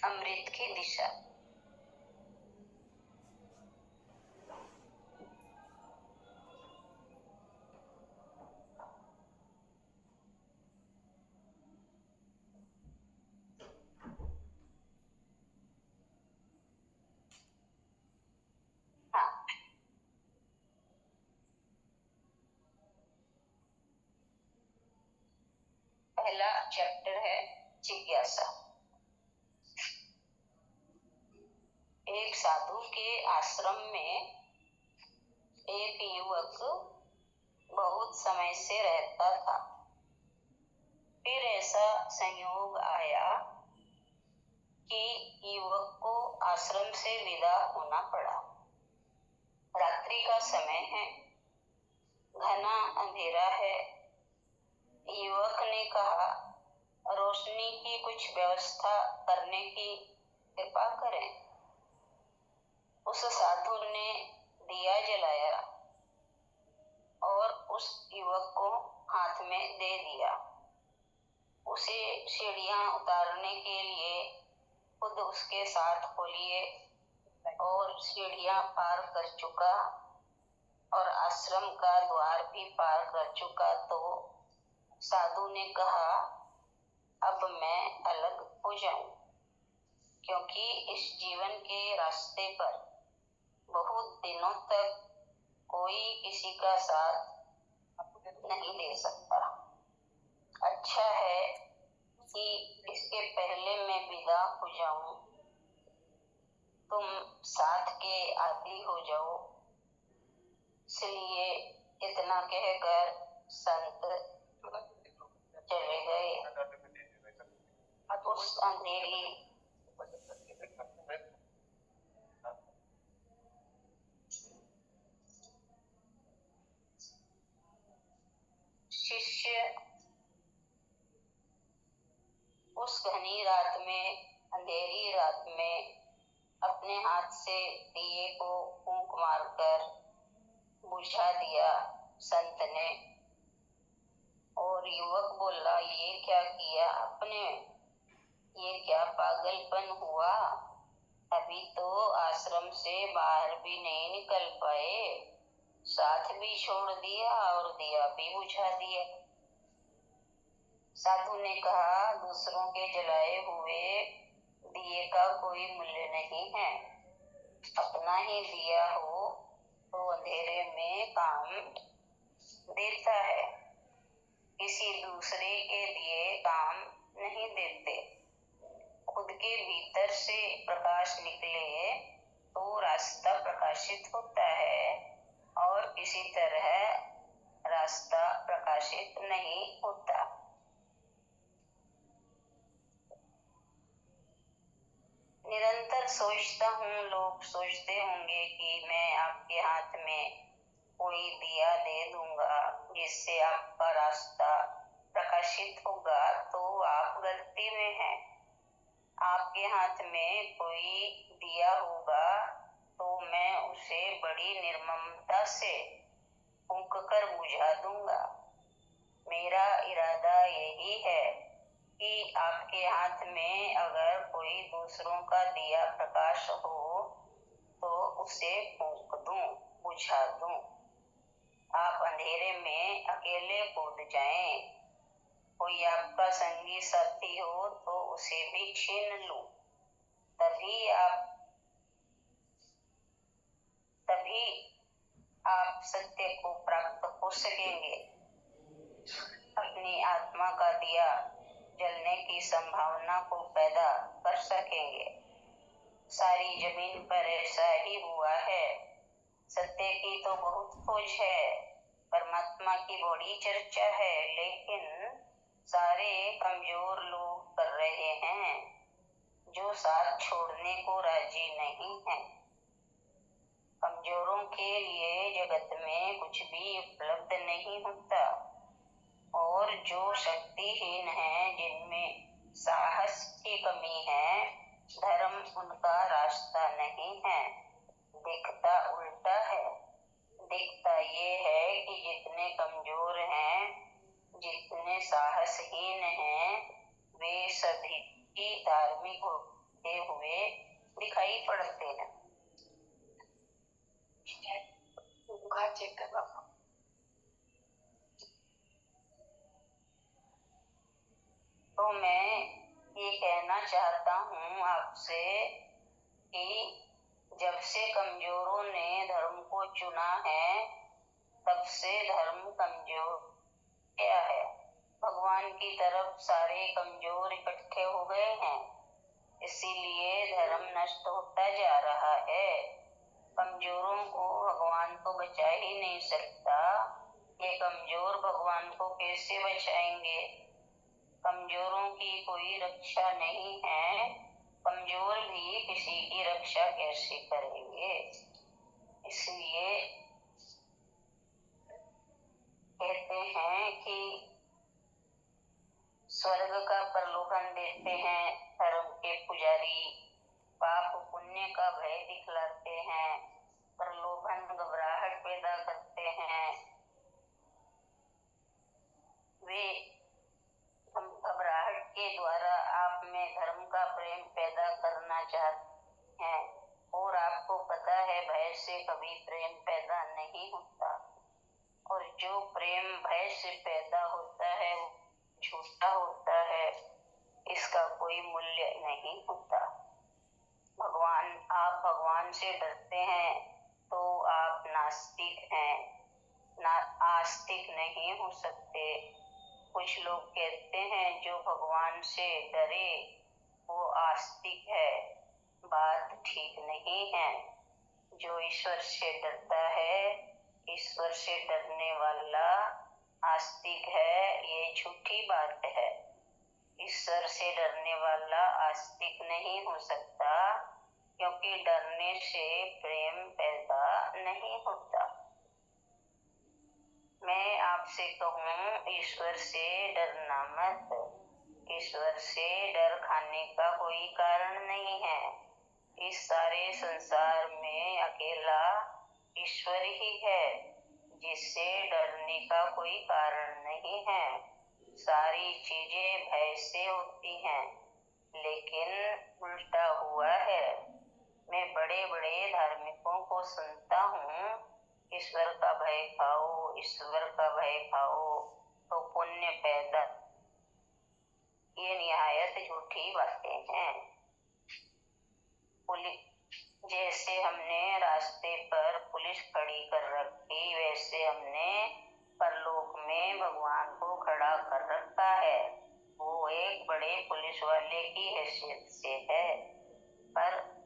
अमृत की दिशा। हाँ, पहला चैप्टर है जिज्ञासा। एक साधु के आश्रम में एक युवक बहुत समय से रहता था। फिर ऐसा संयोग आया कि युवक को आश्रम से विदा होना पड़ा। रात्रि का समय है, घना अंधेरा है। युवक ने कहा, रोशनी की कुछ व्यवस्था करने की कृपा करें। उस साधु ने दिया जलाया और उस युवक को हाथ में दे दिया। उसे सीढ़ियां उतारने के लिए खुद उसके साथ खोलिए और सीढ़ियां पार कर चुका और आश्रम का द्वार भी पार कर चुका तो साधु ने कहा, अब मैं अलग हो जाऊं, क्योंकि इस जीवन के रास्ते पर बहुत दिनों तक कोई किसी का साथ नहीं दे सकता। अच्छा है कि इसके पहले मैं विदा हो जाऊं, तुम साथ के आदी हो जाओ। इसलिए इतना कहकर संत चले गए। उस अंधेरी शिष्य उस घनी रात में, अंधेरी रात में अपने हाथ से दिए को फूंक मारकर बुझा दिया संत ने। और युवक बोला, ये क्या किया आपने? ये क्या पागलपन हुआ? अभी तो आश्रम से बाहर भी नहीं निकल पाए, साथ भी छोड़ दिया और दिया भी बुझा दिया। साधु ने कहा, दूसरों के जलाए हुए दिए का कोई मूल्य नहीं है। अपना ही दिया हो तो अंधेरे में काम देता है, किसी दूसरे के दिए काम नहीं देते। खुद के भीतर से प्रकाश निकले तो रास्ता प्रकाशित होता है और किसी तरह रास्ता प्रकाशित नहीं होता। निरंतर सोचता हूँ, लोग सोचते होंगे कि मैं आपके हाथ में कोई दिया दे दूंगा जिससे आपका रास्ता प्रकाशित होगा, तो आप गलती में हैं। आपके हाथ में कोई दिया होगा तो मैं उसे बड़ी निर्ममता से फूंक कर बुझा दूंगा। मेरा इरादा यही है कि आपके हाथ में अगर कोई दूसरों का दिया प्रकाश हो तो उसे फूंक दूं, बुझा दूं। आप अंधेरे में अकेले कूद जाएं। कोई आपका संगी साथी हो तो उसे भी छीन लूं। तभी आप सत्य को प्राप्त हो सकेंगे। अपनी आत्मा का दिया जलने की संभावना को पैदा कर सकेंगे। सारी जमीन पर ऐसा ही हुआ है। सत्य की तो बहुत खोज है, परमात्मा की बड़ी चर्चा है, लेकिन सारे कमजोर लोग कर रहे हैं जो साथ छोड़ने को राजी नहीं है। कमजोरों के लिए जगत में कुछ भी उपलब्ध नहीं होता और जो शक्तिहीन है, जिनमें साहस की कमी है, धर्म उनका रास्ता नहीं है। दिखता उल्टा है। दिखता ये है कि जितने कमजोर हैं, जितने साहसहीन हैं, वे सभी धार्मिक होते कहना चाहता हूँ आपसे कि जब से कमजोरों ने धर्म को चुना है, तब से धर्म कमजोर गया है। भगवान की तरफ सारे कमजोर इकट्ठे हो गए हैं, इसीलिए धर्म नष्ट होता जा रहा है। कमजोरों को भगवान तो बचा ही नहीं सकता, ये कमजोर भगवान को कैसे बचाएंगे? कमजोरों की कोई रक्षा नहीं है, कमजोर भी किसी की रक्षा कैसे करेंगे? इसलिए कहते हैं कि स्वर्ग का प्रलोभन देते हैं धर्म के पुजारी, पाप पुण्य का भय दिखलाते हैं, प्रलोभन घबराहट पैदा करते हैं। वे घबराहट के द्वारा आप में धर्म का प्रेम पैदा करना चाहते हैं, और आपको पता है भय से कभी प्रेम पैदा नहीं होता, और जो प्रेम भय से पैदा होता है वो झूठा होता है, इसका कोई मूल्य नहीं होता। आप भगवान से डरते हैं तो आप नास्तिक हैं, आस्तिक नहीं हो सकते। कुछ लोग कहते हैं जो भगवान से डरे वो आस्तिक है, बात ठीक नहीं है। जो ईश्वर से डरता है, ईश्वर से डरने वाला आस्तिक है, ये झूठी बात है। ईश्वर से डरने वाला आस्तिक नहीं हो सकता, क्योंकि डरने से प्रेम पैदा नहीं होता। मैं आपसे कहूँ, ईश्वर से डरना मत। ईश्वर से डर खाने का कोई कारण नहीं है। इस सारे संसार में अकेला ईश्वर ही है, जिससे डरने का कोई कारण नहीं है। सारी चीजें भय से होती हैं, लेकिन उल्टा हुआ है। मैं बड़े बड़े धार्मिकों को सुनता हूँ, ईश्वर का भय खाओ, ईश्वर का भय खाओ तो पुण्य पैदा। ये निहायत झूठी बातें हैं। जैसे हमने रास्ते पर पुलिस खड़ी कर रखी, वैसे हमने परलोक में भगवान को खड़ा कर रखा है। वो एक बड़े पुलिस वाले की हैसियत से है, पर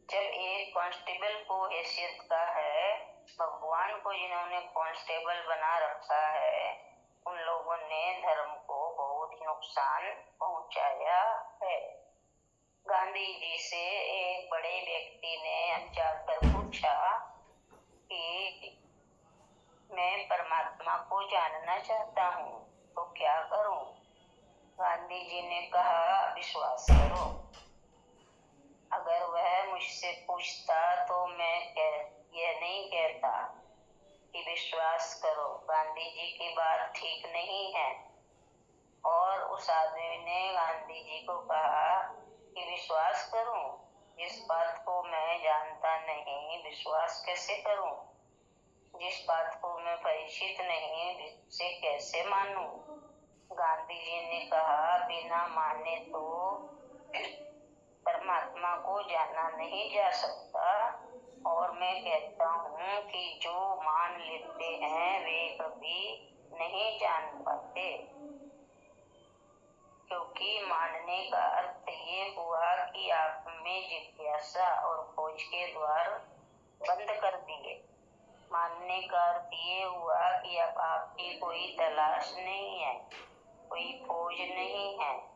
जब एक कांस्टेबल को हैसियत का है, भगवान को जिन्होंने कांस्टेबल बना रखा है, उन लोगों ने धर्म को बहुत नुकसान पहुंचाया है। गांधी जी से एक बड़े व्यक्ति ने जाकर पूछा कि मैं परमात्मा को जानना चाहता हूँ, तो क्या करूँ? गांधी जी ने कहा, विश्वास करो। अगर वह मुझसे पूछता तो मैं यह नहीं कहता कि विश्वास करो, गांधी जी की बात ठीक नहीं है। और उस आदमी ने गांधी जी को कहा कि विश्वास करूं, जिस बात को मैं जानता नहीं विश्वास कैसे करूं? जिस बात को मैं परिचित नहीं उसे कैसे मानूं? गांधी जी ने कहा, बिना माने तो परमात्मा को जाना नहीं जा सकता, और मैं कहता हूँ कि जो मान लेते हैं वे कभी नहीं जान पाते, क्योंकि मानने का अर्थ ये हुआ कि आप में जिज्ञासा और खोज के द्वार बंद कर दिए। मानने का अर्थ ये हुआ कि अब आपकी कोई तलाश नहीं है, कोई खोज नहीं है।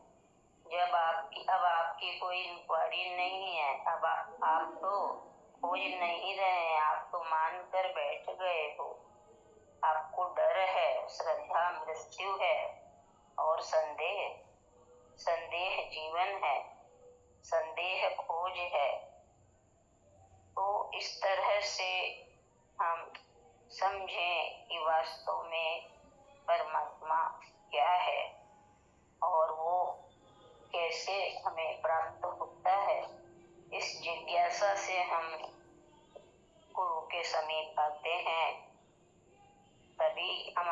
जब अब आपकी कोई इंक्वायरी नहीं है, अब आप तो खोज नहीं रहे हैं, आप तो मान कर बैठ गए हो। आपको डर है, श्रद्धा मृत्यु है, और संदेह जीवन है, संदेह खोज है। तो इस तरह से हम समझें कि वास्तव में परमात्मा क्या है और वो कैसे हमें प्राप्त होता है। इस जिज्ञासा से हम गुरु के समीप आते हैं, तभी हम